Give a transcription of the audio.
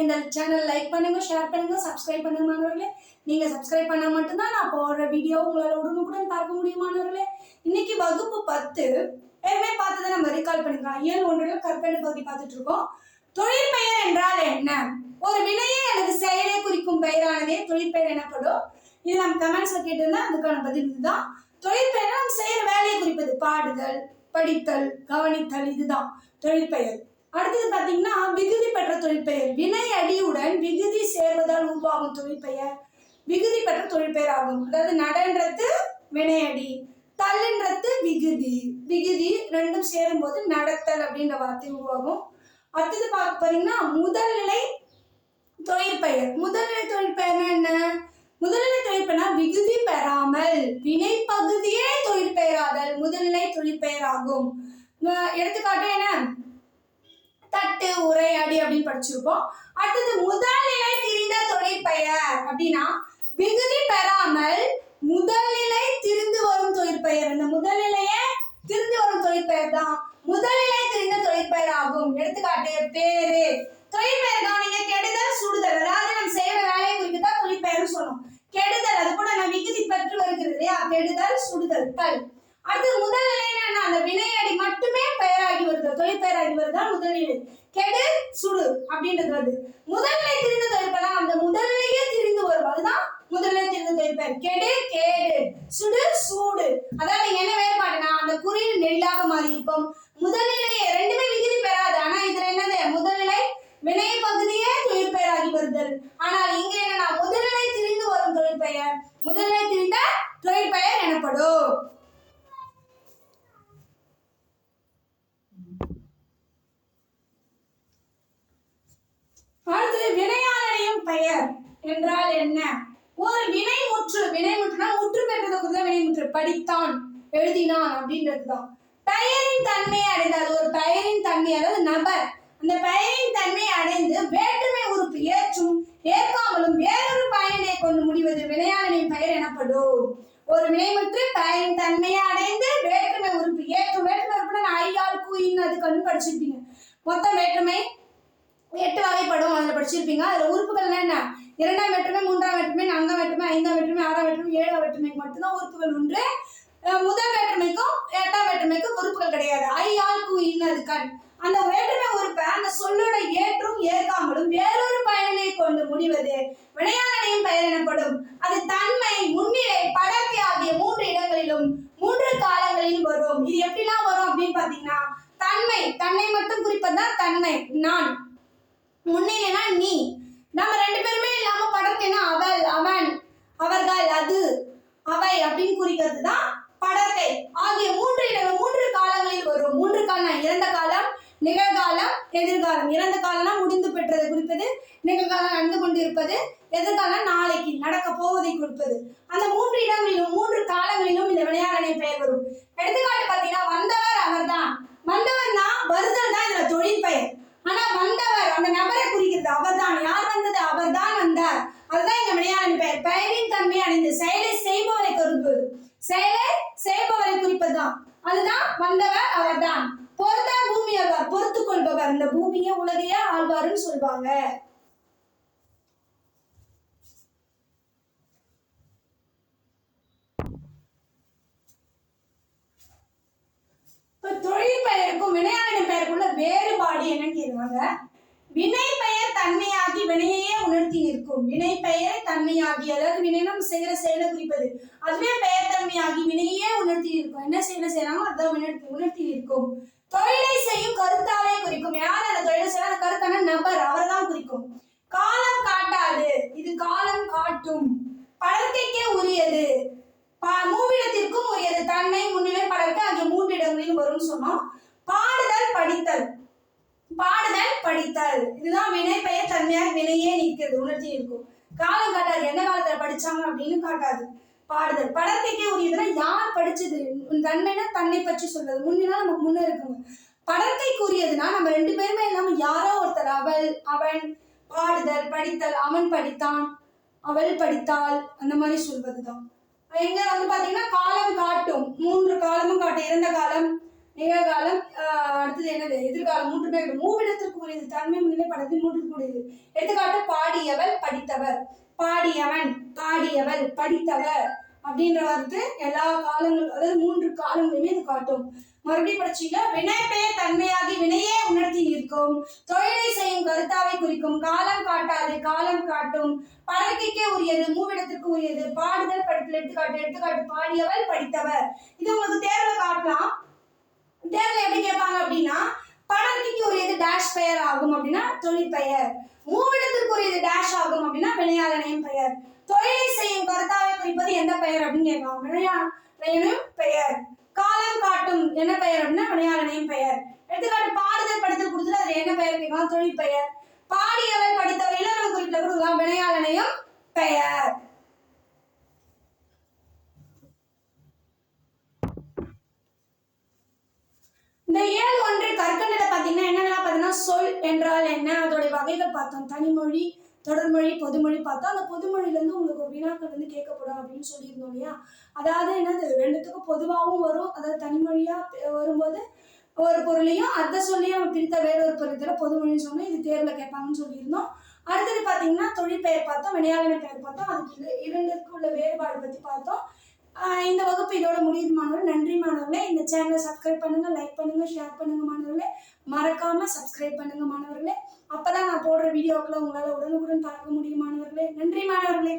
இந்த channel like பண்ணுங்க, share பண்ணுங்க, சப்ஸ்கிரைப் பண்ணுங்க மாணவர்களே. நீங்க சப்ஸ்கிரைப் பண்ணா மட்டும்தான் நான் போடுற வீடியோ உங்களால உடனுக்குடன் பார்க்க முடியும் மாணவர்களே. இன்னைக்கு வகுப்பு 10 ஏற்கனவே பார்த்ததை நம்ம ரீகால் பண்ணிக்கலாம். இயல் 1 கற்பனை பகுதி பார்த்துட்டு இருக்கோம். தொழிற்பெயர் என்றால் என்ன? ஒரு வினையை அல்லது செயலை குறிக்கும் பெயரானதே தொழிற்பெயர் எனப்படும். இது நம்ம கமெண்ட்ஸ்ல கேட்டிருந்தா அதுக்கான பதில் இதுதான். தொழிற்பெயர் நம்ம செய்யற வேலையை குறிப்பது. பாடுதல், படித்தல், கவனித்தல், இதுதான் தொழிற்பெயர். அடுத்தது பாத்தீங்கன்னா விகுதி பெற்ற தொழிற்பெயர். வினை அடியுடன் விகுதி சேர்வதால் உருவாகும் தொழிற்பெயர் விகுதி பெற்ற தொழிற்பெயர் ஆகும். அதாவது நடன்றது வினை அடி, தல்லுன்றது விகுதி. விகுதி ரெண்டும் சேரும் போது நடத்தல் அப்படின்ற வார்த்தை உருவாகும். அடுத்தது பார்க்க போறீங்கன்னா முதல்நிலை தொழிற்பெயர். முதல்நிலை தொழிற்பெயர்னா என்ன? முதல்நிலை தொழிற்பெயர்னா விகுதி பெறாமல் வினை பகுதியே தொழிற்பெயராதல் முதல்நிலை தொழிற்பெயர் ஆகும். எடுத்துக்காட்டு என்ன? தட்டு, உரை, அடி அப்படின்னு படிச்சிருப்போம். அடுத்தது முதல்நிலை திரிந்த தொழிற்பெயர் அப்படின்னா விகுதி பெறாமல் முதல்நிலை திரிந்து வரும் தொழிற்பெயர். இந்த முதல்நிலையே திரிந்து வரும் தொழிற்பெயர் தான் முதல்நிலை திரிந்த தொழிற்பெயர் ஆகும். எடுத்துக்காட்டு பேரு. தொழிற்பெயர் கவனிங்க. கெடுதல், சுடுதல். அதாவது நம்ம செய்யற வேலையை குறிக்கத்தான் தொழிற்பெயர்னு சொன்னோம். கெடுதல் அது கூட நம்ம விகுதி பெற்று வருகிறது இல்லையா? கெடுதல், சுடுதல், தல். அடுத்து முதல்நிலைன்னா அந்த வினையடி மட்டுமே பெயராகி வருது, தொழிற்பெயராகி வருதான் முதல்நிலை. கெடு, சுடு அப்படின்றது வருது. முதல்நிலை திரிந்த தொழிற்பெயர் அந்த முதல்நிலையே திரிந்து வரும், அதுதான் முதல்நிலை திரிந்த தொழிற்பெயர். கெடு, கேடு, சுடு, சூடு. அதாவது என்ன வேறுபாடுனா அந்த குறியில் நெடிலாக மாறி இருக்கும். முதல்நிலை ரெண்டுமே விகுதி பெறாது. ஆனா இதுல என்னது? முதல்நிலை வினை பகுதியே தொழிற்பெயராகி வருதல். ஆனால் இங்க என்னன்னா முதல்நிலை திரிந்து வரும் தொழிற்பெயர் முதல்நிலை திரிந்த தொழிற்பெயர் எனப்படும். அடுத்து வினையாளனையும் பெயர் என்றால் என்ன? ஒரு வினைமுற்றுனா முற்று பெற்றது குறித்த வினைமுற்று. படித்தான், எழுதினான் அப்படின்றதுதான். பெயரின் தன்மை அடைந்தால் ஒரு பெயரின் தன்மை, அதாவது நபர் அந்த பெயரின் தன்மை அடைந்து வேற்றுமை உறுப்பு ஏற்றும் ஏற்காமலும் வேறொரு பயனை கொண்டு முடிவது வினையாளனின் பெயர் எனப்படும். ஒரு வினைமுற்று பெயரின் தன்மையை அடைந்து வேற்றுமை உறுப்பு ஏற்றும். வேற்றுமை உறுப்பு ஐயால் கூயின் அது கண்டு படிச்சிருப்பீங்க. மொத்தம் வேற்றுமை 8 வகைப்படும், அதுல படிச்சிருப்பீங்க. அதுல உறுப்புகள் என்ன? 2ஆம் வேற்றுமை, 3ஆம் வேற்றுமை, 4ஆம் வேற்றுமை, 5ஆம் வேற்றுமை, 6ஆம் வேற்றுமை, 7ஆம் வேற்றுமைக்கு மட்டும்தான் உறுப்புகள் உண்டு. முதல் வேற்றுமைக்கும் 8ஆம் வேற்றுமைக்கும் உறுப்புகள் கிடையாது. ஐயால் கூயின் அது கண். அந்த வேற்றுமை உறுப்பை அந்த சொல்லோட ஏற்றும் ஏற்காமலும் வேறொரு பயனை கொண்டு முடிவது வினையாளனையும் பெயர் எனப்படும். அது தன்மை, முன்னிலை, படர்த்தி ஆகிய 3 இடங்களிலும் 3 காலங்களிலும் வரும். இது எப்படிலாம் வரும் அப்படின்னு பாத்தீங்கன்னா தன்மை, தன்னை மட்டும் குறிப்பதுதான் தன்மை, நான். முன்னிலைனா நீ. நம்ம 2 பேருமே இல்லாம படர்க்கைனா அவள், அவன், அவர்கள், அது, அவை அப்படின்னு குறிக்கிறது தான் படர்க்கை. ஆகிய 3 காலங்களில் வரும். 3 காலம்: இறந்த காலம், நிகழ்காலம், எதிர்காலம். இறந்த காலம்னா முடிந்து பெற்றதை குறிப்பது, நிகழ்காலம் நடந்து கொண்டிருப்பது, எதிர்காலம் நாளைக்கு நடக்க போவதை குறிப்பது. அந்த 3 இடங்களிலும் 3 காலங்களிலும் இந்த வினையாளனை பெயர் வரும். எடுத்துக்காட்டு பாத்தீங்கன்னா வந்தவர் அவர்தான். வந்தவர்னா வருதல் தான் இதுல தொழிற்பெயர். ஆனா வந்தவர் அந்த நபரை குறிக்கிறது. அவர்தான். யார் வந்தது? அவர்தான் வந்தார். அதுதான் இந்த வினையாளனின் பெயர். பெயரின் தன்மை அடைந்து செயலை செய்பவரை குறிப்பது. செயலை செய்பவரை குறிப்பதுதான். அதுதான் வந்தவர் அவர்தான். பொறுத்தார் பூமி ஆழ்வார், பொறுத்து கொள்பவர். இந்த பூமியை உலகையே ஆழ்வார்னு சொல்வாங்க. தொழிற்பெயருக்கும் வினையாளனின் பெயருக்குள்ள வேறுபாடு என்னன்னு கேட்பாங்க. வினை பெயர் தன்மையாகி வினையே உணர்த்தி நிற்கும். வினை பெயரை தன்மையாகி, அதாவது வினை நம்ம செய்யற செயலை குறிப்பது. அதுவே பெயர் தன்மையாகி வினையே உணர்த்தி நிற்கும். என்ன செயலை செய்யறாங்க அதான் உணர்த்தி நிற்கும். தொழிலை செய்யும் கருத்தாவே குறிக்கும். யார் அந்த தொழிலை செய்யற அந்த கருத்தான நபர், அவரை தான் குறிக்கும். காலம் காட்டாது, இது காலம் காட்டும். படர்க்கைக்கே உரியது, மூவிடத்திற்கும் உரியது. தன்மை, முன்னிலை, படர்க்கை ஆகிய 3 இடங்களிலும் வரும்னு சொன்னோம். பாடுதல், படித்தல். பாடுதல், படித்தல், இதுதான் வினை பெயர் தன்மையாக வினையே நிற்கிறது, உணர்த்தி இருக்கும். காலம் காட்டாது, எந்த காலத்துல படிச்சாங்க அப்படின்னு காட்டாது. பாடுதல். படர்க்கைக்கே உரியதுன்னா யார் படிச்சது. தன்மைனா தன்னை பற்றி சொல்றது. முன்னா நமக்கு முன்ன இருக்குங்க. படர்க்கைக்கு உரியதுன்னா நம்ம 2 பேருமே இல்லாம யாரோ ஒருத்தர். அவள், அவன். பாடுதல், படித்தல், அவன் படித்தான், அவள் படித்தாள், அந்த மாதிரி சொல்வதுதான். எங்க பாத்தீங்கன்னா காலம் காட்டும். 3 காலமும் காட்டும். இறந்த காலம், நிகழ்காலம், அடுத்தது என்னது, எதிர்காலம், மூன்றுமே மூவிடத்திற்கு உரியது. தன்மை முன்னிலை படத்தில் மூன்றுக்கு உரியது. எடுத்துக்காட்டு பாடியவள், படித்தவர். பாடியவன், பாடியவள், படித்தவர் அப்படின்ற வார்த்தை எல்லா காலங்களும், அதாவது மூன்று காலங்களையுமே இது காட்டும். மறுபடியும் படிச்சீங்க. வினை பெயர் தன்மையாகி வினையே உணர்த்தி நிற்கும். தொழிலை செய்யும் கருத்தாவை குறிக்கும். காலம் காட்டாது, காலம் காட்டும். படர்க்கைக்கே உரியது, மூவிடத்திற்கு உரியது. பாடுதல், படித்தல். எடுத்துக்காட்டு பாடியவள், படித்தவர். இது உங்களுக்கு தேர்வுல காட்டலாம். தேர்வுல எப்படி கேட்பாங்க அப்படின்னா, படர்க்கைக்கு உரியது டேஷ் பெயர் ஆகும் அப்படின்னா தொழிற்பெயர். மூவிடத்திற்கு உரியது டேஷ் ஆகும் அப்படின்னா வினையாளனையும் பெயர். தொழிலை செய்யும் கருத்தாவை குறிப்பது எந்த பெயர் அப்படின்னு கேட்கலாம். வினையாளனையும் பெயர். காலம் காட்டும் என்ன பெயர் அப்படின்னா வினையாளனையும் பெயர். எடுத்துக்காட்டு பாடுதல், படித்தல் கொடுத்துட்டு அது என்ன பெயர் கேட்கலாம், தொழிற்பெயர். பாடியவள், படித்தவர் இலக்கண குறிப்பிட்ட கொடுக்கலாம், வினையாளனையும் பெயர். இந்த இயல் ஒன்று கற்கண்டல பாத்தீங்கன்னா என்னென்ன பாத்தீங்கன்னா, சொல் என்றால் என்ன, அதோடைய வகைகள் பார்த்தோம். தனிமொழி, தொடர்மொழி, பொதுமொழி பார்த்தோம். அந்த பொதுமொழியில இருந்து உங்களுக்கு ஒரு வினாக்கள் வந்து கேட்கப்படும் அப்படின்னு சொல்லியிருந்தோம் இல்லையா. அதாவது என்னது, ரெண்டுத்துக்கும் பொதுவாகவும் வரும். அதாவது தனிமொழியா வரும்போது ஒரு பொருளையும் அர்த்த சொல்லியும் பிரித்த வேறொரு பொருளத்துல பொதுமொழின்னு சொன்னோம். இது தேர்வுல கேட்பாங்கன்னு சொல்லியிருந்தோம். அடுத்தது பாத்தீங்கன்னா தொழிற்பெயர் பார்த்தோம், வினையாளனை பெயர் பார்த்தோம். அதுக்கு இரண்டுக்கும் உள்ள வேறுபாடு பத்தி பார்த்தோம். இந்த வகுப்பு இதோட முடியுது மாணவர்கள். நன்றி மாணவர்களே. இந்த சேனலை சப்ஸ்கிரைப் பண்ணுங்க, லைக் பண்ணுங்க, ஷேர் பண்ணுங்க மாணவர்களே. மறக்காம சப்ஸ்கிரைப் பண்ணுங்க மாணவர்களே. அப்பதான் நான் போடுற வீடியோக்களை உங்களால உடனுக்குடன் பார்க்க முடியும் மாணவர்களே. நன்றி மாணவர்களே.